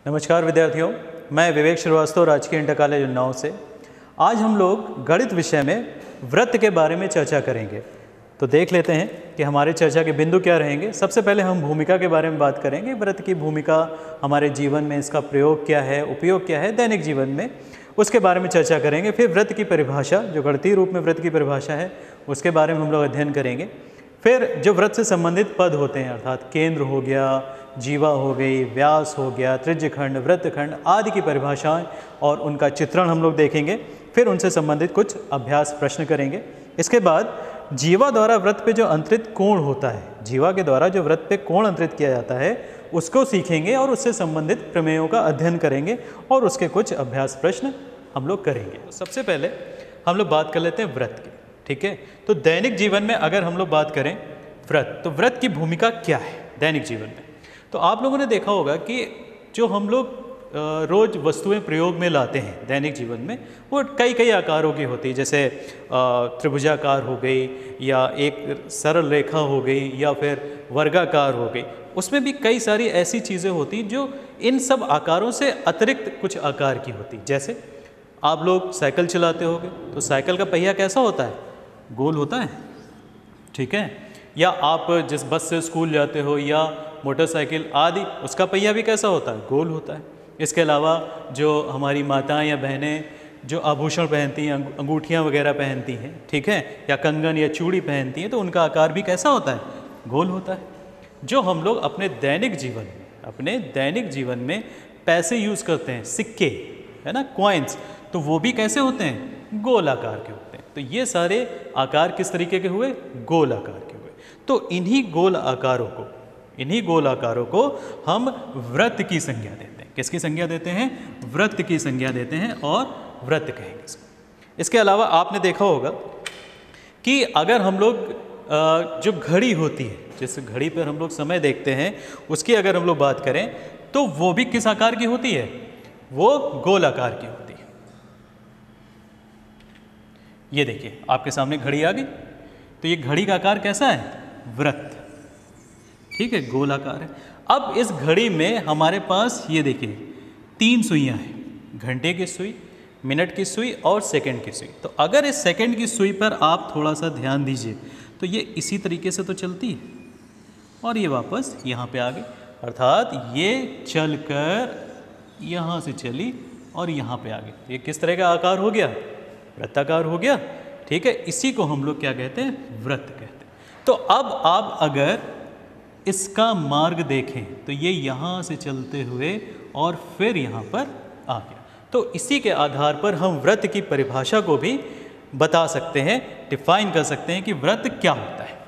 नमस्कार विद्यार्थियों, मैं विवेक श्रीवास्तव राजकीय इंटर कॉलेज उन्नाव से। आज हम लोग गणित विषय में वृत्त के बारे में चर्चा करेंगे। तो देख लेते हैं कि हमारे चर्चा के बिंदु क्या रहेंगे। सबसे पहले हम भूमिका के बारे में बात करेंगे। वृत्त की भूमिका हमारे जीवन में, इसका प्रयोग क्या है, उपयोग क्या है दैनिक जीवन में, उसके बारे में चर्चा करेंगे। फिर वृत्त की परिभाषा, जो गणितीय रूप में वृत्त की परिभाषा है, उसके बारे में हम लोग अध्ययन करेंगे। फिर जो वृत्त से संबंधित पद होते हैं, अर्थात केंद्र हो गया, जीवा हो गई, व्यास हो गया, त्रिज्यखंड, वृत्तखंड आदि की परिभाषाएं और उनका चित्रण हम लोग देखेंगे। फिर उनसे संबंधित कुछ अभ्यास प्रश्न करेंगे। इसके बाद जीवा द्वारा वृत्त पे जो अंतरित कोण होता है, जीवा के द्वारा जो वृत्त पे कोण अंतरित किया जाता है, उसको सीखेंगे और उससे संबंधित प्रमेयों का अध्ययन करेंगे और उसके कुछ अभ्यास प्रश्न हम लोग करेंगे। सबसे पहले हम लोग बात कर लेते हैं वृत्त की। ठीक है, तो दैनिक जीवन में अगर हम लोग बात करें वृत्त, तो वृत्त की भूमिका क्या है दैनिक जीवन में। तो आप लोगों ने देखा होगा कि जो हम लोग रोज़ वस्तुएं प्रयोग में लाते हैं दैनिक जीवन में, वो कई आकारों की होती है। जैसे त्रिभुजाकार हो गई, या एक सरल रेखा हो गई, या फिर वर्गाकार हो गई। उसमें भी कई सारी ऐसी चीज़ें होती जो इन सब आकारों से अतिरिक्त कुछ आकार की होती। जैसे आप लोग साइकिल चलाते होगे, तो साइकिल का पहिया कैसा होता है? गोल होता है। ठीक है, या आप जिस बस से स्कूल जाते हो या मोटरसाइकिल आदि, उसका पहिया भी कैसा होता है? गोल होता है। इसके अलावा जो हमारी माताएं या बहनें जो आभूषण पहनती हैं, अंगूठियां वगैरह पहनती हैं, ठीक है, या कंगन या चूड़ी पहनती हैं, तो उनका आकार भी कैसा होता है? गोल होता है। जो हम लोग अपने दैनिक जीवन में पैसे यूज़ करते हैं, सिक्के, है ना, कॉइन्स, तो वो भी कैसे होते हैं? गोल आकार के होते हैं। तो ये सारे आकार किस तरीके के हुए? गोल आकार के हुए। तो इन्हीं गोल आकारों को हम वृत्त की संज्ञा देते हैं। किसकी संज्ञा देते हैं? वृत्त की संज्ञा देते हैं और वृत्त कहेंगे इसको। इसके अलावा आपने देखा होगा कि अगर हम लोग जो घड़ी होती है, जिस घड़ी पर हम लोग समय देखते हैं, उसकी अगर हम लोग बात करें, तो वो भी किस आकार की होती है? वो गोल आकार की होती है। ये देखिए, आपके सामने घड़ी आ गई, तो ये घड़ी का आकार कैसा है? वृत्त। ठीक है, गोल आकार है। अब इस घड़ी में हमारे पास ये देखिए 3 सुइयां हैं, घंटे की सुई, मिनट की सुई और सेकंड की सुई। तो अगर इस सेकंड की सुई पर आप थोड़ा सा ध्यान दीजिए, तो ये इसी तरीके से तो चलती है और ये वापस यहाँ पे आ गई, अर्थात ये चलकर यहाँ से चली और यहाँ पे आ गई। ये किस तरह का आकार हो गया? वृत्ताकार हो गया। ठीक है, इसी को हम लोग क्या कहते हैं? वृत्त कहते हैं। तो अब आप अगर इसका मार्ग देखें, तो ये यहाँ से चलते हुए और फिर यहाँ पर आ गया। तो इसी के आधार पर हम वृत्त की परिभाषा को भी बता सकते हैं, डिफाइन कर सकते हैं कि वृत्त क्या होता है।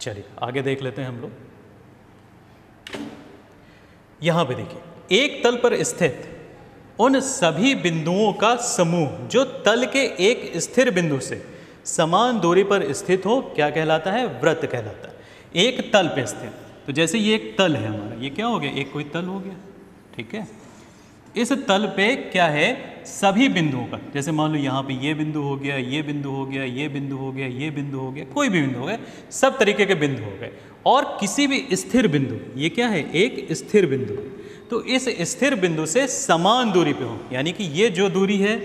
चलिए आगे देख लेते हैं हम लोग। यहाँ पे देखिए, एक तल पर स्थित उन सभी बिंदुओं का समूह जो तल के एक स्थिर बिंदु से समान दूरी पर स्थित हो, क्या कहलाता है? वृत्त कहलाता है। एक तल पे स्थित, तो जैसे ये एक तल है हमारा, ये क्या हो गया? एक कोई तल हो गया। ठीक है, इस तल पे क्या है? सभी बिंदुओं का, जैसे मान लो यहाँ पे ये बिंदु हो गया, ये बिंदु हो गया, ये बिंदु हो गया, ये बिंदु हो गया, कोई भी बिंदु हो गया, सब तरीके के बिंदु हो गए। और किसी भी स्थिर बिंदु, ये क्या है? एक स्थिर बिंदु। तो इस स्थिर बिंदु से समान दूरी पे हो, यानी कि ये जो दूरी है,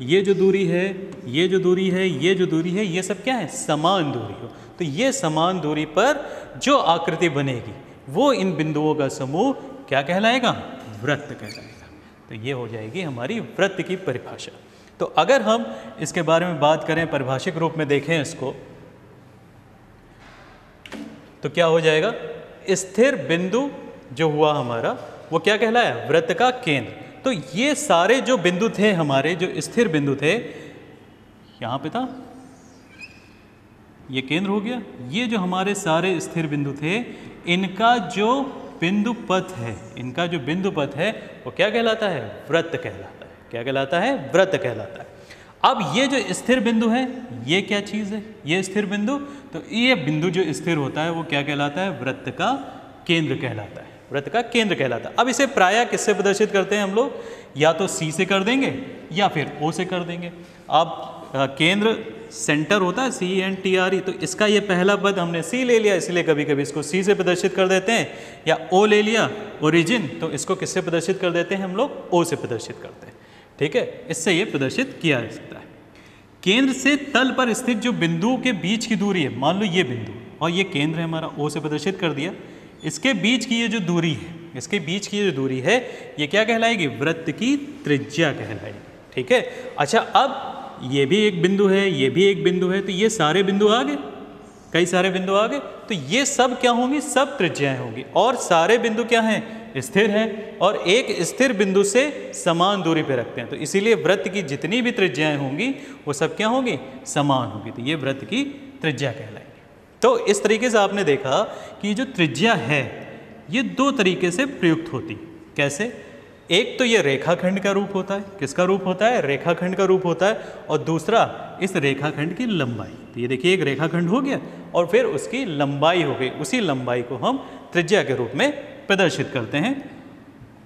ये जो दूरी है, ये जो दूरी है, ये जो दूरी है, ये सब क्या है? समान दूरी हो। तो ये समान दूरी पर जो आकृति बनेगी, वो इन बिंदुओं का समूह क्या कहलाएगा? वृत्त कहलाएगा। तो ये हो जाएगी हमारी वृत्त की परिभाषा। तो अगर हम इसके बारे में बात करें, परिभाषिक रूप में देखें इसको, तो क्या हो जाएगा? स्थिर बिंदु जो हुआ हमारा, वो क्या कहलाया? वृत्त का केंद्र। तो ये सारे जो बिंदु थे हमारे, जो स्थिर बिंदु थे, यहाँ पे था, ये केंद्र हो गया। ये जो हमारे सारे स्थिर बिंदु थे, इनका जो बिंदु पथ है, वो क्या कहलाता है? वृत्त कहलाता है। क्या कहलाता है? वृत्त कहलाता है। अब ये जो स्थिर बिंदु है, ये क्या चीज़ है? ये स्थिर बिंदु, तो ये बिंदु जो स्थिर होता है वो क्या कहलाता है? वृत्त का केंद्र कहलाता है। वृत्त का केंद्र कहलाता है। अब इसे प्रायः किससे प्रदर्शित करते हैं हम लोग? या तो सी से कर देंगे या फिर ओ से कर देंगे। आप केंद्र सेंटर होता है CENTRE, तो इसका ये पहला पद हमने C ले लिया, इसलिए कभी कभी इसको C से प्रदर्शित कर देते हैं, या O ले लिया ओरिजिन, तो इसको किससे प्रदर्शित कर देते हैं हम लोग, O से प्रदर्शित करते हैं। ठीक है, इससे ये प्रदर्शित किया जा सकता है। केंद्र से तल पर स्थित जो बिंदुओं के बीच की दूरी है, मान लो ये बिंदु और ये केंद्र है हमारा, O से प्रदर्शित कर दिया, इसके बीच की ये जो दूरी है, इसके बीच की जो दूरी है ये क्या कहलाएगी, वृत्त की त्रिज्या कहलाएगी। ठीक है, अच्छा अब ये भी एक बिंदु है, ये भी एक बिंदु है, तो ये सारे बिंदु आ गए, कई सारे बिंदु आ गए, तो ये सब क्या होंगी, सब त्रिज्याएं होंगी, और सारे बिंदु क्या हैं, स्थिर हैं, और एक स्थिर बिंदु से समान दूरी पे रखते हैं, तो इसीलिए वृत्त की जितनी भी त्रिज्याएं होंगी वो सब क्या होंगी, समान होंगी, तो ये वृत्त की त्रिज्या कहलाएगी। तो इस तरीके से आपने देखा कि जो त्रिज्या है ये दो तरीके से प्रयुक्त होती। कैसे, एक तो ये रेखाखंड का रूप होता है, किसका रूप होता है, रेखाखंड का रूप होता है, और दूसरा इस रेखाखंड की लंबाई। तो ये देखिए एक रेखाखंड हो गया और फिर उसकी लंबाई हो गई, उसी लंबाई को हम त्रिज्या के रूप में प्रदर्शित करते हैं,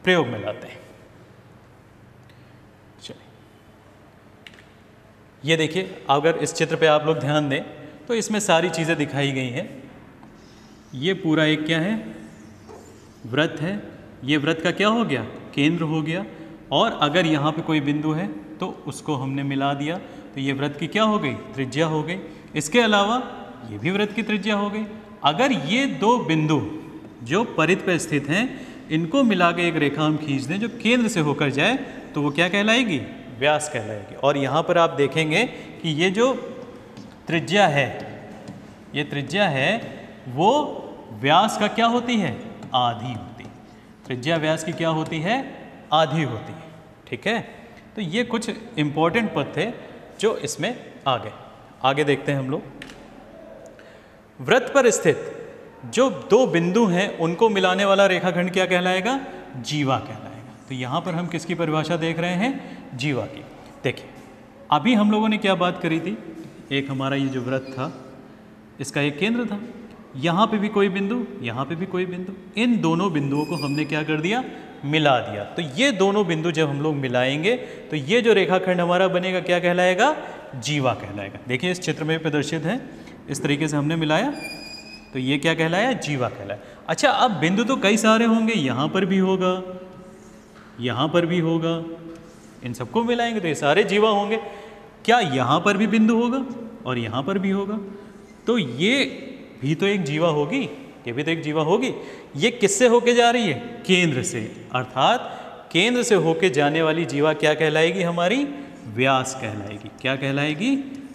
प्रयोग में लाते हैं। चलिए ये देखिए, अगर इस चित्र पे आप लोग ध्यान दें तो इसमें सारी चीज़ें दिखाई गई हैं। ये पूरा एक क्या है, वृत्त है, ये वृत्त का क्या हो गया, केंद्र हो गया, और अगर यहाँ पे कोई बिंदु है तो उसको हमने मिला दिया, तो ये वृत्त की क्या हो गई, त्रिज्या हो गई। इसके अलावा ये भी वृत्त की त्रिज्या हो गई। अगर ये दो बिंदु जो परिध पर स्थित हैं इनको मिला के एक रेखा हम खींच दें जो केंद्र से होकर जाए, तो वो क्या कहलाएगी, व्यास कहलाएगी। और यहाँ पर आप देखेंगे कि ये जो त्रिज्या है, ये त्रिज्या है वो व्यास का क्या होती है, आधी होती है। त्रिज्या व्यास की क्या होती है, आधी होती है। ठीक है, तो ये कुछ इंपॉर्टेंट पद थे जो इसमें आ गए। आगे देखते हैं हम लोग। वृत्त पर स्थित जो दो बिंदु हैं उनको मिलाने वाला रेखाखंड क्या कहलाएगा, जीवा कहलाएगा। तो यहाँ पर हम किसकी परिभाषा देख रहे हैं, जीवा की। देखिए अभी हम लोगों ने क्या बात करी थी, एक हमारा ये जो वृत्त था इसका एक केंद्र था, यहाँ पे भी कोई बिंदु, यहाँ पे भी कोई बिंदु, इन दोनों बिंदुओं को हमने क्या कर दिया, मिला दिया। तो ये दोनों बिंदु जब हम लोग मिलाएंगे तो ये जो रेखाखंड हमारा बनेगा क्या कहलाएगा, जीवा कहलाएगा। देखिए इस चित्र में प्रदर्शित है, इस तरीके से हमने मिलाया तो ये क्या कहलाया, जीवा कहलाया। अच्छा अब बिंदु तो कई सारे होंगे, यहाँ पर भी होगा, यहाँ पर भी होगा, इन सबको मिलाएंगे तो ये सारे जीवा होंगे। क्या यहाँ पर भी बिंदु होगा और यहाँ पर भी होगा, तो ये भी तो एक जीवा होगी, ये भी तो एक जीवा होगी। ये किससे होके जा रही है, केंद्र से, अर्थात केंद्र से होके जाने वाली जीवा क्या कहलाएगी, हमारी व्यास कहलाएगी। क्या कहलाएगी,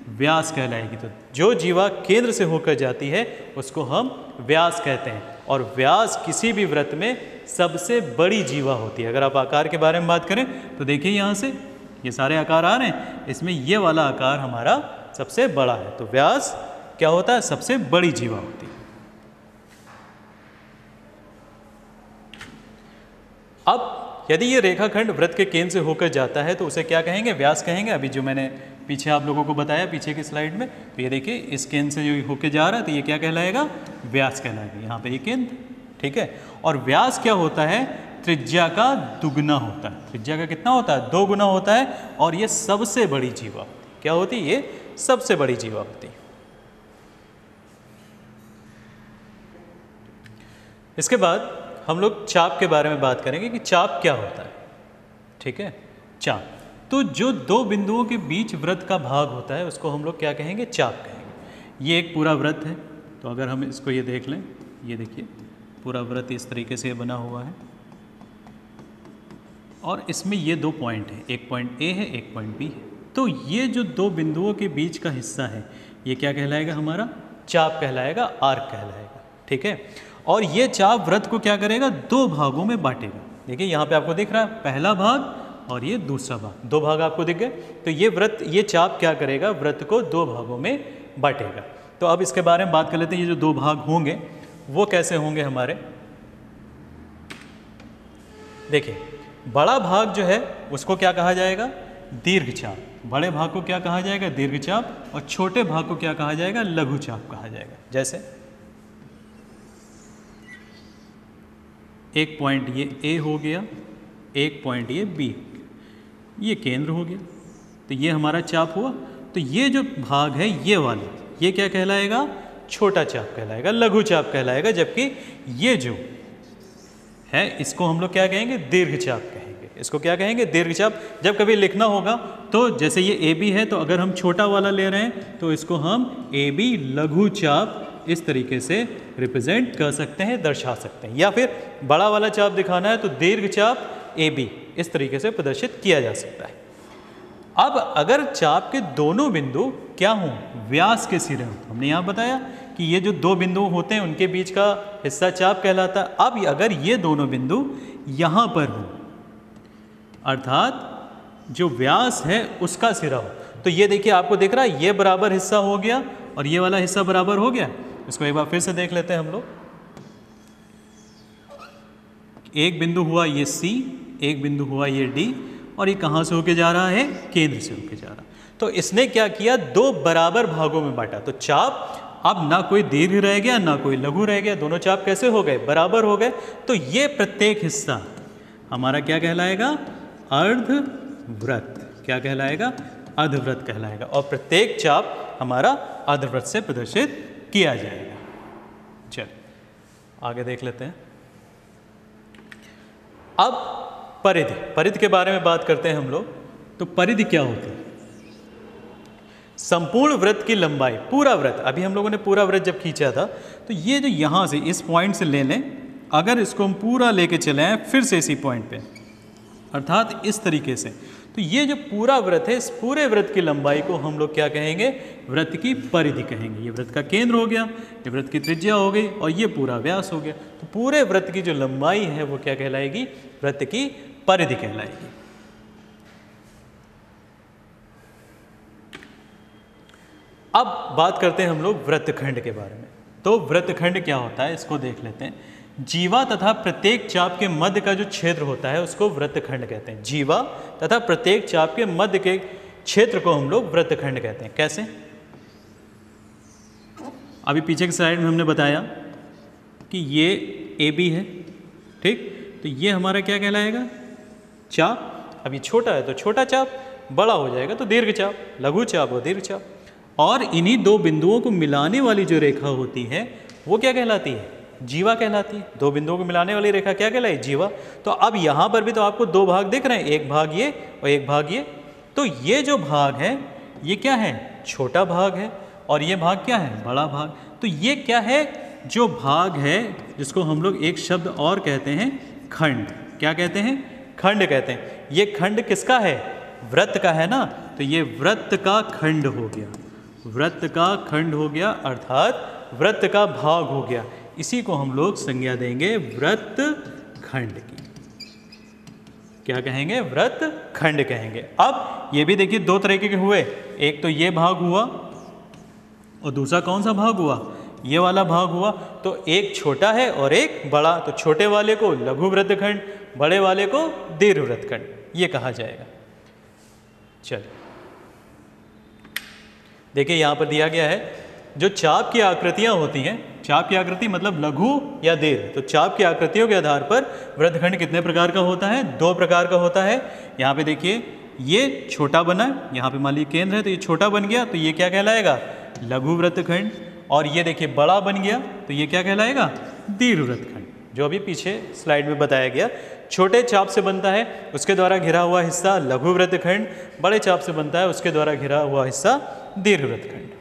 व्यास कहलाएगी। तो जो जीवा केंद्र से होकर जाती है उसको हम व्यास कहते हैं, और व्यास किसी भी वृत्त में सबसे बड़ी जीवा होती है। अगर आप आकार के बारे में बात करें तो देखिए यहाँ से ये सारे आकार आ रहे हैं, इसमें ये वाला आकार हमारा सबसे बड़ा है, तो व्यास क्या होता है, सबसे बड़ी जीवा होती है। अब यदि ये रेखाखंड वृत्त के केंद्र से होकर जाता है तो उसे क्या कहेंगे, व्यास कहेंगे। अभी जो मैंने पीछे आप लोगों को बताया पीछे की स्लाइड में, तो ये देखिए इस केंद्र से जो होकर जा रहा है तो ये क्या कहलाएगा, व्यास कहलाएगा। यहाँ पे ये केंद्र, ठीक है। और व्यास क्या होता है, त्रिज्या का दुगना होता है। त्रिज्या का कितना होता है, 2 गुना होता है, और ये सबसे बड़ी जीवा क्या होती है, ये सबसे बड़ी जीवा होती है। इसके बाद हम लोग चाप के बारे में बात करेंगे कि चाप क्या होता है। ठीक है, चाप, तो जो दो बिंदुओं के बीच वृत्त का भाग होता है उसको हम लोग क्या कहेंगे, चाप कहेंगे। ये एक पूरा वृत्त है, तो अगर हम इसको ये देख लें, ये देखिए पूरा वृत्त इस तरीके से बना हुआ है, और इसमें ये 2 पॉइंट हैं, एक पॉइंट ए है, एक पॉइंट बी है। तो ये जो 2 बिंदुओं के बीच का हिस्सा है ये क्या कहलाएगा, हमारा चाप कहलाएगा, आर्क कहलाएगा। ठीक है, और ये चाप वृत्त को क्या करेगा, 2 भागों में बांटेगा। देखिए यहाँ पे आपको दिख रहा है पहला भाग और ये दूसरा भाग, 2 भाग आपको दिख गए। तो ये वृत्त, ये चाप क्या करेगा, वृत्त को 2 भागों में बांटेगा। तो अब इसके बारे में बात कर लेते हैं। ये जो 2 भाग होंगे वो कैसे होंगे हमारे, देखिए बड़ा भाग जो है उसको क्या कहा जाएगा, दीर्घ चाप। बड़े भाग को क्या कहा जाएगा, दीर्घ चाप, और छोटे भाग को क्या कहा जाएगा, लघु चाप कहा जाएगा। जैसे एक पॉइंट ये ए हो गया, एक पॉइंट ये बी, ये केंद्र हो गया, तो ये हमारा चाप हुआ। तो तो ये जो भाग है ये वाला, ये क्या कहलाएगा? छोटा चाप कहलाएगा, लघु चाप कहलाएगा। जबकि ये जो है इसको हम लोग क्या कहेंगे? दीर्घ चाप कहेंगे। इसको क्या कहेंगे? दीर्घ चाप। जब कभी लिखना होगा तो जैसे ये ए बी है, तो अगर हम छोटा वाला ले रहे हैं तो इसको हम ए बी लघु चाप इस तरीके से रिप्रेजेंट कर सकते हैं, दर्शा सकते हैं। या फिर बड़ा वाला चाप दिखाना है तो दीर्घ चाप ए बी इस तरीके से प्रदर्शित किया जा सकता है। अब अगर चाप के दोनों बिंदु क्या हों? व्यास के सिरे हों। हमने यहाँ बताया कि ये जो दो बिंदु होते हैं उनके बीच का हिस्सा चाप कहलाता है। अब अगर ये दोनों बिंदु यहाँ पर हों, अर्थात जो व्यास है उसका सिरा हो, तो ये देखिए आपको दिख रहा है ये बराबर हिस्सा हो गया और ये वाला हिस्सा बराबर हो गया। इसको एक बार फिर से देख लेते हैं हम लोग। एक बिंदु हुआ ये सी, एक बिंदु हुआ ये डी, और ये कहाँ से होके जा रहा है? केंद्र से होके जा रहा। तो इसने क्या किया? दो बराबर भागों में बांटा। तो चाप अब ना कोई दीर्घ रह गया ना कोई लघु रह गया, दोनों चाप कैसे हो गए? बराबर हो गए। तो ये प्रत्येक हिस्सा हमारा क्या कहलाएगा? अर्धवृत्त। क्या कहलाएगा? अर्धवृत्त कहलाएगा। और प्रत्येक चाप हमारा अर्धवृत्त से प्रदर्शित किया जाएगा। चलिए आगे देख लेते हैं। अब परिधि, परिधि के बारे में बात करते हैं हम लोग। तो परिधि क्या होती है? संपूर्ण वृत्त की लंबाई, पूरा वृत्त। अभी हम लोगों ने पूरा वृत्त जब खींचा था तो ये जो यहाँ से इस पॉइंट से ले लें, अगर इसको हम पूरा लेके चले आए फिर से इसी पॉइंट पे, अर्थात इस तरीके से, तो ये जो पूरा वृत्त है, इस पूरे वृत्त की लंबाई को हम लोग क्या कहेंगे? वृत्त की परिधि कहेंगे। ये वृत्त का केंद्र हो गया, ये वृत्त की त्रिज्या हो गई और ये पूरा व्यास हो गया। तो पूरे वृत्त की जो लंबाई है वो क्या कहलाएगी? वृत्त की परिधि कहलाएगी। अब बात करते हैं हम लोग वृत्तखंड के बारे में। तो वृत्तखंड क्या होता है इसको देख लेते हैं। जीवा तथा प्रत्येक चाप के मध्य का जो क्षेत्र होता है उसको वृत्तखंड कहते हैं। जीवा तथा प्रत्येक चाप के मध्य के क्षेत्र को हम लोग वृत्तखंड कहते हैं। कैसे? अभी पीछे की स्लाइड में हमने बताया कि ये ए बी है, ठीक? तो ये हमारा क्या कहलाएगा? चाप। अभी छोटा है तो छोटा चाप, बड़ा हो जाएगा तो दीर्घ चाप, लघु चाप और दीर्घ चाप। और इन्हीं दो बिंदुओं को मिलाने वाली जो रेखा होती है वो क्या कहलाती है? जीवा कहलाती है। दो बिंदुओं को मिलाने वाली रेखा क्या कहलाई? जीवा। तो अब यहाँ पर भी तो आपको दो भाग दिख रहे हैं, एक भाग ये और एक भाग ये। तो ये जो भाग है ये क्या है? छोटा भाग है और ये भाग क्या है? बड़ा भाग। तो ये क्या है? जो भाग है जिसको हम लोग एक शब्द और कहते हैं खंड। क्या कहते हैं? खंड कहते हैं। ये खंड किसका है? वृत्त का है ना। तो ये वृत्त का खंड हो गया, वृत्त का खंड हो गया, अर्थात वृत्त का भाग हो गया। इसी को हम लोग संज्ञा देंगे वृत्त खंड की। क्या कहेंगे? वृत्त खंड कहेंगे। अब ये भी देखिए दो तरीके के हुए, एक तो ये भाग हुआ और दूसरा कौन सा भाग हुआ? ये वाला भाग हुआ। तो एक छोटा है और एक बड़ा, तो छोटे वाले को लघु वृत्तखंड, बड़े वाले को दीर्घ वृत्तखंड ये कहा जाएगा। चलिए देखिए यहाँ पर दिया गया है जो चाप की आकृतियाँ होती हैं, चाप की आकृति मतलब लघु या दीर्घ। तो चाप की आकृतियों के आधार पर वृत्तखंड कितने प्रकार का होता है? दो प्रकार का होता है। यहाँ पे देखिए ये छोटा बना, यहाँ पे मान लीजिए केंद्र है तो ये छोटा बन गया, तो ये क्या कहलाएगा? लघु वृत्तखंड। और ये देखिए बड़ा बन गया तो ये क्या कहलाएगा? दीर्घ वृत्तखंड। जो अभी पीछे स्लाइड में बताया गया, छोटे चाप से बनता है उसके द्वारा घिरा हुआ हिस्सा लघु वृत्तखंड, बड़े चाप से बनता है उसके द्वारा घिरा हुआ हिस्सा दीर्घ वृत्तखंड।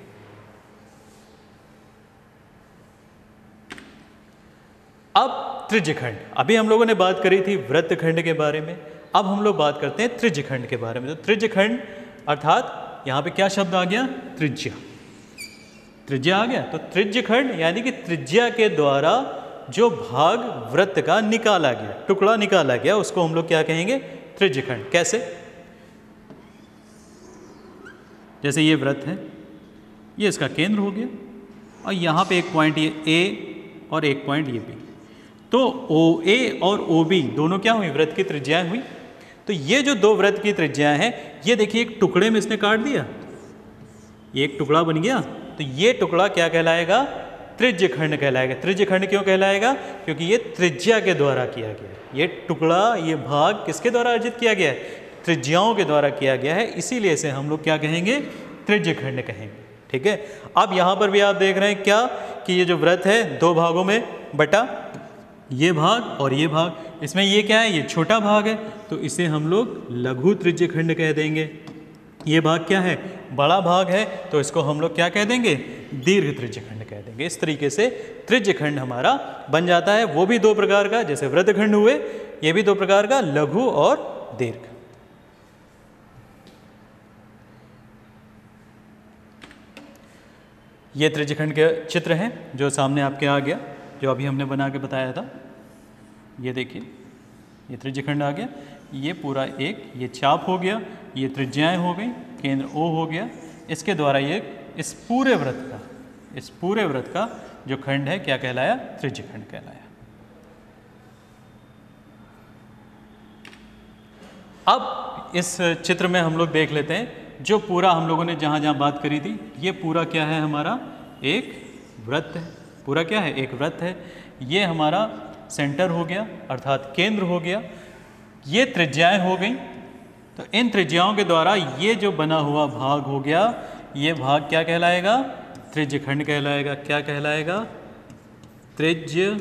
अब त्रिज्यखंड। अभी हम लोगों ने बात करी थी वृत्तखंड के बारे में, अब हम लोग बात करते हैं त्रिज्यखंड के बारे में। तो त्रिज्यखंड अर्थात यहाँ पे क्या शब्द आ गया? त्रिज्या। त्रिज्या आ गया। तो त्रिज्यखंड यानी कि त्रिज्या के द्वारा जो भाग वृत्त का निकाला गया, टुकड़ा निकाला गया, उसको हम लोग क्या कहेंगे? त्रिज्यखंड। कैसे? जैसे ये वृत्त है, ये इसका केंद्र हो गया और यहाँ पे एक पॉइंट ये ए और एक पॉइंट ये बी। तो ओ ए और ओ बी दोनों क्या हुई? वृत्त की त्रिज्याएं हुई। तो ये जो दो वृत्त की त्रिज्याएं हैं, ये देखिए एक टुकड़े में इसने काट दिया, ये एक टुकड़ा बन गया। तो ये टुकड़ा क्या कहलाएगा? त्रिज्यखंड कहलाएगा। त्रिज्यखंड क्यों कहलाएगा? क्योंकि ये त्रिज्या के द्वारा किया गया है। ये टुकड़ा, ये भाग किसके द्वारा अर्जित किया गया है? त्रिज्याओं के द्वारा किया गया है, इसीलिए इसे हम लोग क्या कहेंगे? त्रिज्य खंड कहेंगे। ठीक है, अब यहाँ पर भी आप देख रहे हैं क्या कि ये जो वृत्त है दो भागों में बटा, ये भाग और ये भाग, इसमें ये क्या है, ये छोटा भाग है तो इसे हम लोग लघु त्रिज्य खंड कह देंगे। ये भाग क्या है, बड़ा भाग है तो इसको हम लोग क्या कह देंगे, दीर्घ त्रिज्य खंड कह देंगे। इस तरीके से त्रिज्य खंड हमारा बन जाता है, वो भी दो प्रकार का, जैसे वृत्त खंड हुए, ये भी दो प्रकार का, लघु और दीर्घ। ये त्रिज्य खंड के चित्र हैं जो सामने आपके आ गया, जो अभी हमने बना के बताया था। ये देखिए, ये त्रिज्य खंड आ गया, ये पूरा एक, ये चाप हो गया, ये त्रिज्याएं हो गई, केंद्र O हो गया, इसके द्वारा ये इस पूरे वृत्त का जो खंड है क्या कहलाया, त्रिज्य खंड कहलाया। अब इस चित्र में हम लोग देख लेते हैं, जो पूरा हम लोगों ने जहाँ जहाँ बात करी थी, ये पूरा क्या है, हमारा एक वृत्त है। पूरा क्या है, एक वृत्त है। ये हमारा सेंटर हो गया अर्थात केंद्र हो गया, ये त्रिज्याएं हो गई, तो इन त्रिज्याओं के द्वारा ये जो बना हुआ भाग हो गया, ये भाग क्या कहलाएगा, त्रिज्य खंड कहलाएगा। क्या कहलाएगा, त्रिज्य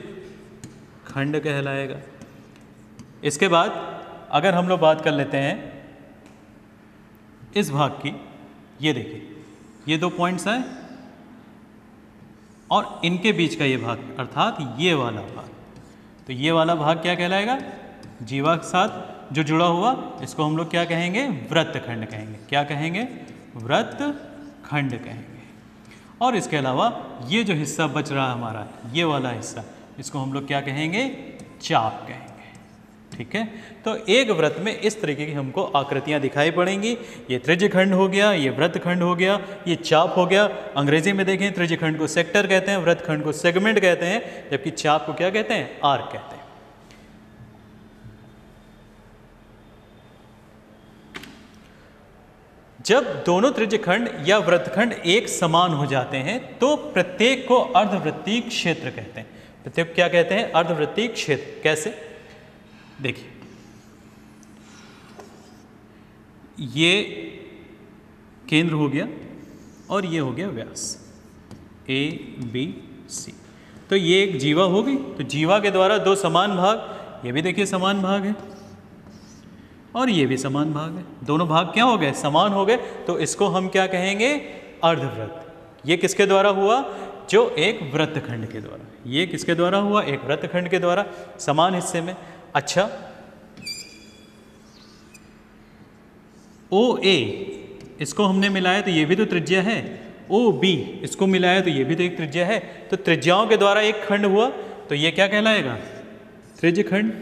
खंड कहलाएगा। इसके बाद अगर हम लोग बात कर लेते हैं इस भाग की, ये देखिए, ये दो पॉइंट्स हैं और इनके बीच का ये भाग अर्थात ये वाला भाग, तो ये वाला भाग क्या कहलाएगा, जीवा के साथ जो जुड़ा हुआ, इसको हम लोग क्या कहेंगे, वृत्त खंड कहेंगे। क्या कहेंगे, वृत्त खंड कहेंगे। और इसके अलावा ये जो हिस्सा बच रहा है हमारा, ये वाला हिस्सा, इसको हम लोग क्या कहेंगे, चाप कहेंगे। ठीक है, तो एक वृत्त में इस तरीके की हमको आकृतियां दिखाई पड़ेंगी। ये त्रिज्य खंड हो गया, ये वृत्त खंड हो गया, ये चाप हो गया। अंग्रेजी में देखें, त्रिज्य खंड को सेक्टर कहते हैं, वृत्त खंड को सेगमेंट कहते हैं, जबकि चाप को क्या कहते हैं, आर्क कहते हैं। जब दोनों त्रिज्य खंड या वृत्तखंड एक समान हो जाते हैं तो प्रत्येक को अर्धवृत्तीय क्षेत्र कहते हैं। प्रत्येक क्या कहते हैं, अर्धवृत्तीय क्षेत्र। कैसे, देखिए, ये केंद्र हो गया और ये हो गया व्यास, ABC। तो ये एक जीवा हो गई, तो जीवा के द्वारा दो समान भाग, ये भी देखिए समान भाग है और ये भी समान भाग है, दोनों भाग क्या हो गए, समान हो गए, तो इसको हम क्या कहेंगे, अर्धवृत्त। ये किसके द्वारा हुआ, जो एक वृत्तखंड के द्वारा। ये किसके द्वारा हुआ, एक वृत्तखंड के द्वारा, समान हिस्से में। अच्छा, OA इसको हमने मिलाया तो ये भी तो त्रिज्या है, OB इसको मिलाया तो ये भी तो एक त्रिज्या है, तो त्रिज्याओं के द्वारा एक खंड हुआ, तो ये क्या कहलाएगा, त्रिज्य खंड।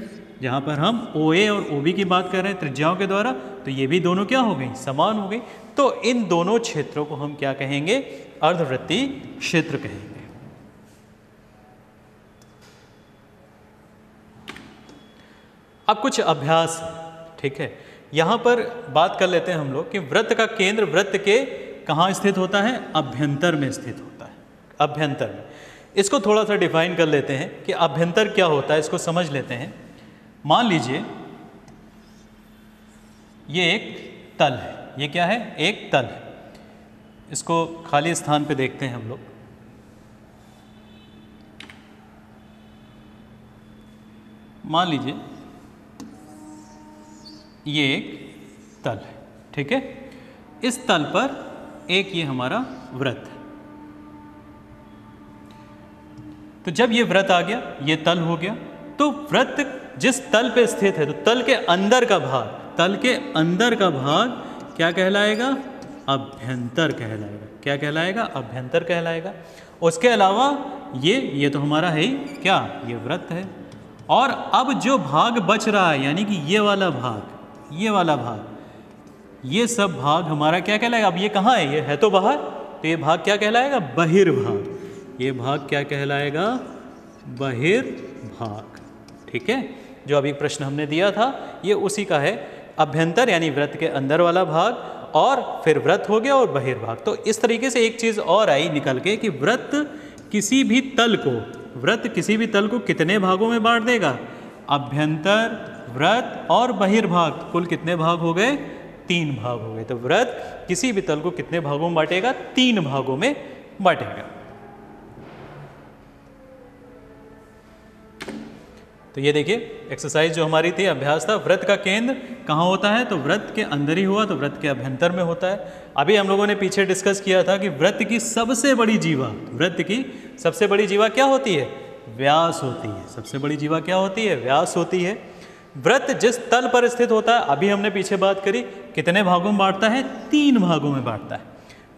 जहाँ पर हम OA और OB की बात कर रहे हैं त्रिज्याओं के द्वारा, तो ये भी दोनों क्या हो गई, समान हो गई। तो इन दोनों क्षेत्रों को हम क्या कहेंगे, अर्धवृत्तीय क्षेत्र कहेंगे। अब कुछ अभ्यास, ठीक है, यहाँ पर बात कर लेते हैं हम लोग कि वृत्त का केंद्र वृत्त के कहाँ स्थित होता है, अभ्यंतर में स्थित होता है, अभ्यंतर में। इसको थोड़ा सा डिफाइन कर लेते हैं कि अभ्यंतर क्या होता है, इसको समझ लेते हैं। मान लीजिए ये एक तल है, ये क्या है, एक तल है। इसको खाली स्थान पे देखते हैं हम लोग। मान लीजिए ये एक तल है, ठीक है, इस तल पर एक ये हमारा वृत्त है। तो जब ये वृत्त आ गया, ये तल हो गया, तो वृत्त जिस तल पे स्थित है, तो तल के अंदर का भाग, तल के अंदर का भाग क्या कहलाएगा, अभ्यंतर कहलाएगा। क्या कहलाएगा, अभ्यंतर कहलाएगा। उसके अलावा ये तो हमारा है ही क्या, ये वृत्त है। और अब जो भाग बच रहा है, यानी कि ये वाला भाग, ये वाला भाग, ये सब भाग हमारा क्या कहलाएगा, अब ये कहाँ है, ये है तो बाहर, तो ये भाग क्या कहलाएगा, बहिर्भाग। ये भाग क्या कहलाएगा, बहिर्भाग। ठीक है, जो अभी प्रश्न हमने दिया था ये उसी का है, अभ्यंतर यानी वृत्त के अंदर वाला भाग, और फिर वृत्त हो गया और बहिर्भाग। तो इस तरीके से एक चीज़ और आई निकल के कि वृत्त किसी भी तल को कितने भागों में बांट देगा, अभ्यंतर, वृत्त और बहिर्भाग। कुल कितने भाग हो गए, 3 भाग हो गए। तो वृत्त किसी भी तल को कितने भागों में बांटेगा? 3 भागों में बांटेगा। तो ये देखिए एक्सरसाइज जो हमारी थी, अभ्यास था, वृत्त का केंद्र कहाँ होता है? तो वृत्त के अंदर ही हुआ, तो वृत्त के अभ्यंतर में होता है। अभी हम लोगों ने पीछे डिस्कस किया था कि वृत्त की सबसे बड़ी जीवा, वृत्त की सबसे बड़ी जीवा क्या होती है? व्यास होती है। सबसे बड़ी जीवा क्या होती है? व्यास होती है। वृत्त जिस तल पर स्थित होता है, अभी हमने पीछे बात करी, कितने भागों में बांटता है? 3 भागों में बांटता है।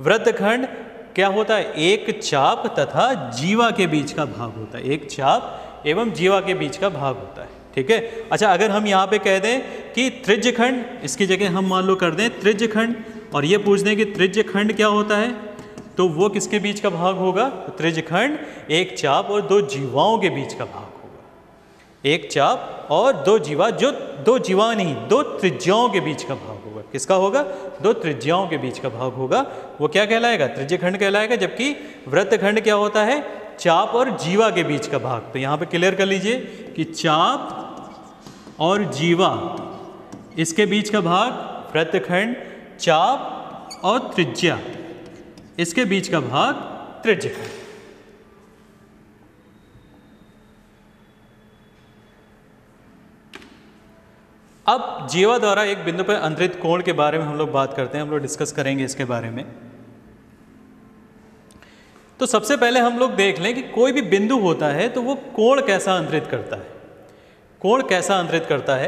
वृत्तखंड क्या होता है? एक चाप तथा जीवा के बीच का भाग होता है। एक चाप एवं जीवा के बीच का भाग होता है। ठीक है। अच्छा, अगर हम यहाँ पे कह दें कि त्रिज्यखंड, इसकी जगह हम मान लो कर दें त्रिज्यखंड, और ये पूछ दें कि त्रिज्यखंड क्या होता है, तो वो किसके बीच का भाग होगा? तो त्रिज्यखंड एक चाप और 2 जीवाओं के बीच का भाग होगा। एक चाप और 2 जीवा, जो 2 जीवा नहीं, 2 त्रिज्याओं के बीच का भाग होगा। किसका होगा? 2 त्रिज्याओं के बीच का भाग होगा। वो क्या कहलाएगा? त्रिज्यखंड कहलाएगा। जबकि वृत्तखंड क्या होता है? चाप और जीवा के बीच का भाग। तो यहाँ पे क्लियर कर लीजिए कि चाप और जीवा, इसके बीच का भाग वृत्तखंड, चाप और त्रिज्या, इसके बीच का भाग त्रिज्यखंड। अब जीवा द्वारा एक बिंदु पर अंतरित कोण के बारे में हम लोग बात करते हैं, हम लोग डिस्कस करेंगे इसके बारे में। तो सबसे पहले हम लोग देख लें कि कोई भी बिंदु होता है तो वो कोण कैसा अंतरित करता है। कोण कैसा अंतरित करता है?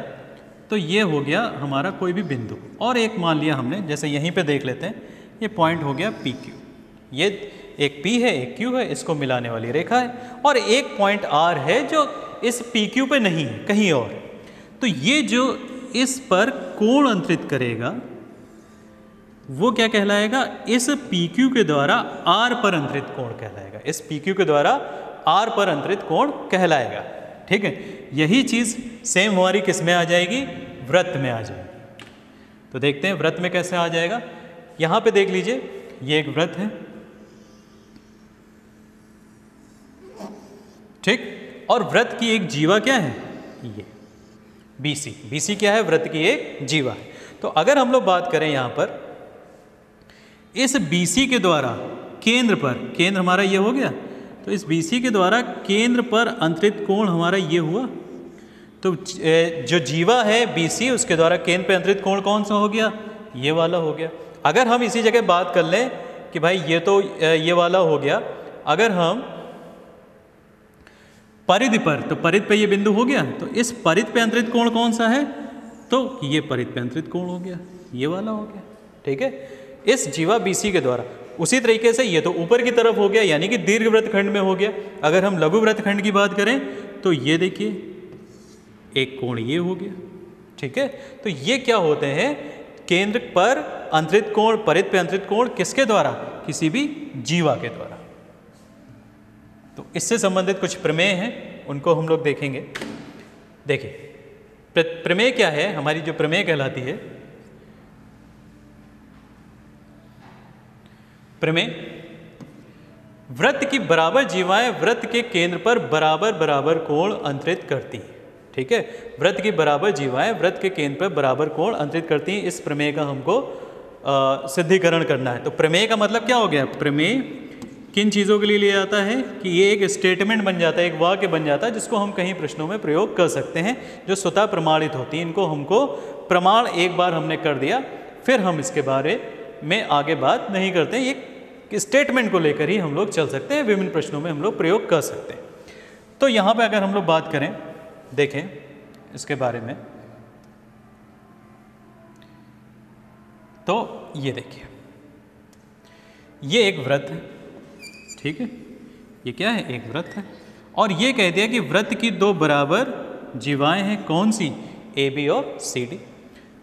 तो ये हो गया हमारा कोई भी बिंदु, और एक मान लिया हमने, जैसे यहीं पे देख लेते हैं, ये पॉइंट हो गया पी क्यू। ये एक पी है, एक क्यू है, इसको मिलाने वाली रेखा है, और एक पॉइंट आर है जो इस पी क्यू पे नहीं है, कहीं और। तो ये जो इस पर कोण अंतरित करेगा वो क्या कहलाएगा? इस PQ के द्वारा R पर अंतरित कोण कहलाएगा। इस PQ के द्वारा R पर अंतरित कोण कहलाएगा। ठीक है। यही चीज़ सेम हमारी किस में आ जाएगी? वृत्त में आ जाएगी। तो देखते हैं वृत्त में कैसे आ जाएगा। यहाँ पे देख लीजिए, ये एक वृत्त है, ठीक, और वृत्त की एक जीवा क्या है? ये BC। BC क्या है? वृत्त की एक जीवा है। तो अगर हम लोग बात करें यहाँ पर इस BC के द्वारा केंद्र पर, केंद्र हमारा ये हो गया, तो इस BC के द्वारा केंद्र पर अंतरित कोण हमारा ये हुआ। तो जो जीवा है BC, उसके द्वारा केंद्र पर अंतरित कोण कौन सा हो गया? ये वाला हो गया। अगर हम इसी जगह बात कर लें कि भाई ये तो ये वाला हो गया, अगर हम परिधि पर, तो परिधि पे ये बिंदु हो गया, तो इस परिधि पे अंतरित कोण कौन सा है? तो ये परिधि पे अंतरित कोण हो गया, ये वाला हो गया। ठीक है। इस जीवा BC के द्वारा, उसी तरीके से ये तो ऊपर की तरफ हो गया, यानी कि दीर्घ वृत्तखंड में हो गया। अगर हम लघु वृत्तखंड की बात करें तो ये देखिए एक कोण ये हो गया। ठीक है। तो ये क्या होते हैं? केंद्र पर अंतरित कोण, परिधि पे अंतरित कोण किसके द्वारा? किसी भी जीवा के द्वारा। तो इससे संबंधित कुछ प्रमेय हैं, उनको हम लोग देखेंगे। देखिए प्रमेय क्या है, हमारी जो प्रमेय कहलाती है, प्रमेय, वृत्त की बराबर जीवाएं वृत्त के केंद्र पर बराबर बराबर कोण अंतरित करती हैं। ठीक है। वृत्त की बराबर जीवाएं वृत्त के केंद्र पर बराबर कोण अंतरित करती हैं। इस प्रमेय का हमको सिद्धिकरण करना है। तो प्रमेय का मतलब क्या हो गया? प्रमेय किन चीज़ों के लिए लिया जाता है कि ये एक स्टेटमेंट बन जाता है, एक वाक्य बन जाता है, जिसको हम कहीं प्रश्नों में प्रयोग कर सकते हैं, जो स्वतः प्रमाणित होती हैं। इनको हमको प्रमाण एक बार हमने कर दिया, फिर हम इसके बारे में आगे बात नहीं करते हैं। एक स्टेटमेंट को लेकर ही हम लोग चल सकते हैं, विभिन्न प्रश्नों में हम लोग प्रयोग कर सकते हैं। तो यहाँ पे अगर हम लोग बात करें, देखें इसके बारे में, तो ये देखिए ये एक वृत्त है। ठीक है। ये क्या है? एक वृत्त है, और ये कह दिया कि वृत्त की 2 बराबर जीवाएं हैं। कौन सी? AB और CD।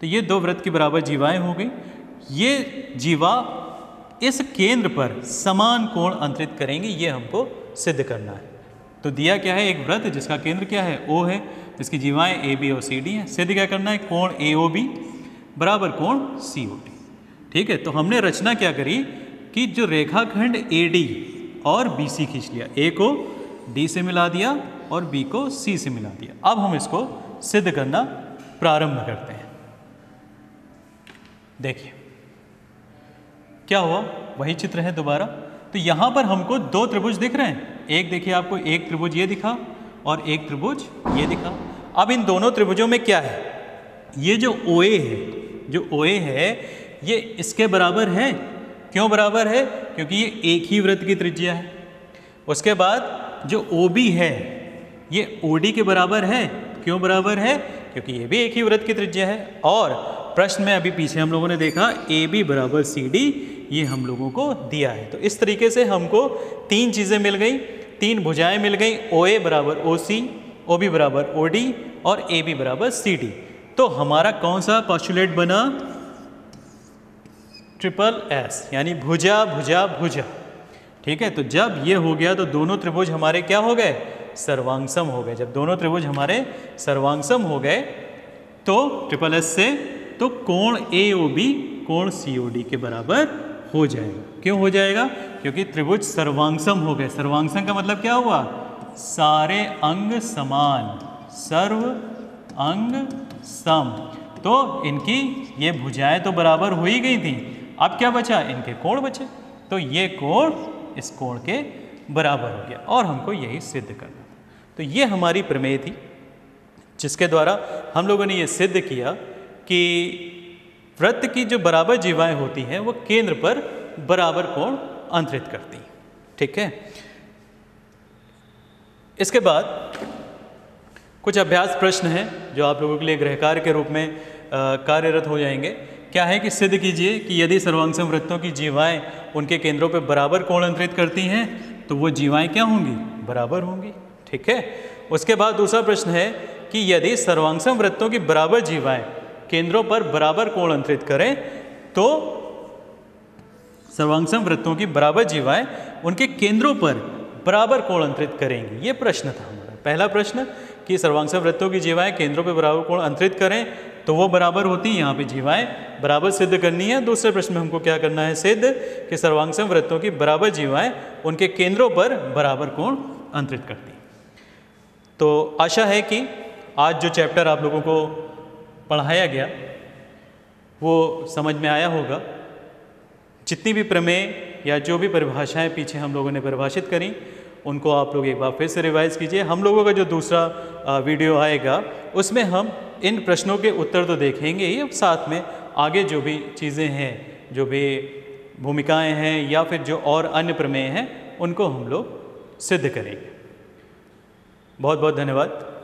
तो ये 2 वृत्त की बराबर जीवाएं हो गई। ये जीवा इस केंद्र पर समान कोण अंतरित करेंगे, ये हमको सिद्ध करना है। तो दिया क्या है? एक वृत्त जिसका केंद्र क्या है? O है, जिसकी जीवाएं AB और CD हैं। सिद्ध क्या करना है? कोण AOB बराबर कोण COD। ठीक है। तो हमने रचना क्या करी कि जो रेखाखंड AD और BC खींच लिया, A को D से मिला दिया और B को C से मिला दिया। अब हम इसको सिद्ध करना प्रारंभ करते हैं। देखिए क्या हुआ, वही चित्र है दोबारा। तो यहाँ पर हमको दो त्रिभुज दिख रहे हैं। एक देखिए आपको एक त्रिभुज ये दिखा और एक त्रिभुज ये दिखा। अब इन दोनों त्रिभुजों में क्या है, ये जो OA है, जो OA है ये इसके बराबर है। क्यों बराबर है? क्योंकि ये एक ही वृत्त की त्रिज्या है। उसके बाद जो OB है ये OD के बराबर है। क्यों बराबर है? क्योंकि ये भी एक ही वृत्त की त्रिज्या है। और प्रश्न में अभी पीछे हम लोगों ने देखा AB बराबर CD, ये हम लोगों को दिया है। तो इस तरीके से हमको तीन चीज़ें मिल गई, तीन भुजाएं मिल गई। OA बराबर OC, OB बराबर OD और AB बराबर CD। तो हमारा कौन सा पोस्टुलेट बना? ट्रिपल S, यानी भुजा भुजा भुजा। ठीक है, तो जब ये हो गया तो दोनों त्रिभुज हमारे क्या हो गए? सर्वांगसम हो गए। जब दोनों त्रिभुज हमारे सर्वांगसम हो गए तो ट्रिपल S से तो कोण AOB कोण COD के बराबर हो जाएगा। क्यों हो जाएगा? क्योंकि त्रिभुज सर्वांगसम हो गए। सर्वांगसम का मतलब क्या हुआ? सारे अंग समान, सर्व अंग सम। तो इनकी ये भुजाएं तो बराबर हो ही गई थी। अब क्या बचा? इनके कोण बचे। तो ये कोण इस कोण के बराबर हो गया और हमको यही सिद्ध करना। तो ये हमारी प्रमेय थी जिसके द्वारा हम लोगों ने ये सिद्ध किया कि वृत्त की जो बराबर जीवाएं होती हैं वो केंद्र पर बराबर कोण अंतरित करती हैं। ठीक है, इसके बाद कुछ अभ्यास प्रश्न हैं जो आप लोगों के लिए गृह कार्य के रूप में कार्यरत हो जाएंगे। क्या है कि सिद्ध कीजिए कि यदि सर्वांगसम वृत्तों की जीवाएं उनके केंद्रों पर बराबर कोण अंतरित करती हैं तो वो जीवाएं क्या होंगी? बराबर होंगी। ठीक है, उसके बाद दूसरा प्रश्न है कि यदि सर्वांगसम वृत्तों की बराबर जीवाएं केंद्रों पर बराबर कोण अंतरित करें तो सर्वांगसम वृत्तों की बराबर जीवाएं उनके केंद्रों पर बराबर कोण अंतरित करेंगी। ये प्रश्न था हमारा पहला प्रश्न कि सर्वांगसम वृत्तों की जीवाएं केंद्रों पर बराबर कोण अंतरित करें तो वो बराबर होती हैं। यहाँ पे जीवाएं बराबर सिद्ध करनी है। दूसरे प्रश्न में हमको क्या करना है? सिद्ध कि सर्वांगसम वृत्तों की बराबर जीवाएं उनके केंद्रों पर बराबर कोण अंतरित करती हैं। तो आशा है कि आज जो चैप्टर आप लोगों को पढ़ाया गया वो समझ में आया होगा। जितनी भी प्रमेय या जो भी परिभाषाएं पीछे हम लोगों ने परिभाषित करी उनको आप लोग एक बार फिर से रिवाइज कीजिए। हम लोगों का जो दूसरा वीडियो आएगा उसमें हम इन प्रश्नों के उत्तर तो देखेंगे ही, अब साथ में आगे जो भी चीज़ें हैं, जो भी भूमिकाएं हैं या फिर जो और अन्य प्रमेय हैं उनको हम लोग सिद्ध करेंगे। बहुत बहुत धन्यवाद।